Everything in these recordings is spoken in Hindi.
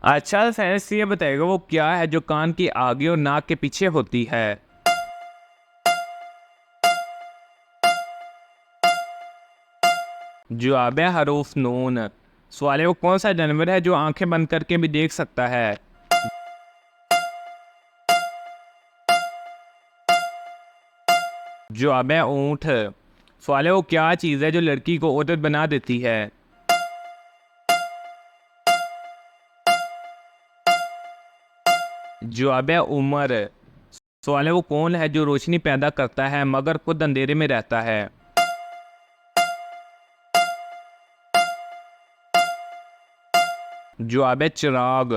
अच्छा साइंस ये बताएगा वो क्या है जो कान की आगे और नाक के पीछे होती है। जवाब है हरूफ नून। सवाल है वो कौन सा जानवर है जो आंखें बंद करके भी देख सकता है। जवाब है ऊंट। सवाल है वो क्या चीज़ है जो लड़की को औरत बना देती है। जवाब है उम्र। सवाल है वो कौन है जो रोशनी पैदा करता है मगर खुद अंधेरे में रहता है। जवाब है चिराग।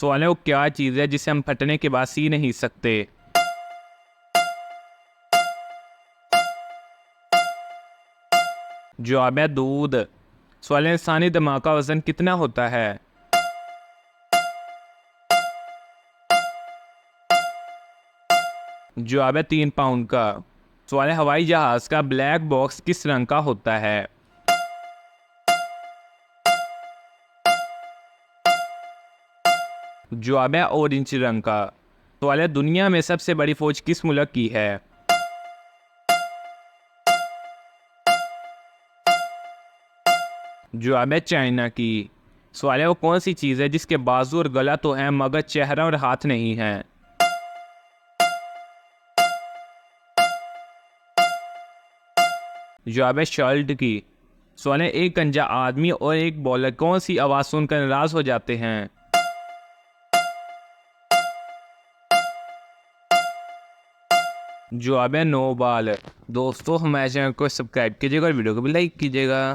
सवाल है वो क्या चीज़ है जिसे हम फटने के बाद सी नहीं सकते। जवाब है दूध। सवाल है इंसानी दिमाग का वजन कितना होता है। जवाब है 3 पाउंड का। सवाल है हवाई जहाज का ब्लैक बॉक्स किस रंग का होता है। जवाब है ऑरेंज रंग का। सवाल है दुनिया में सबसे बड़ी फौज किस मुल्क की है। जवाब है चाइना की। सवाल है वो कौन सी चीज़ है जिसके बाजू और गला तो है मगर चेहरा और हाथ नहीं है। जवाब है शर्ट की। सवाल है एक गंजा आदमी और एक बॉलर कौन सी आवाज़ सुनकर नाराज हो जाते हैं। जवाब है नो बाल। दोस्तों हमारे चैनल को सब्सक्राइब कीजिएगा और वीडियो को भी लाइक कीजिएगा।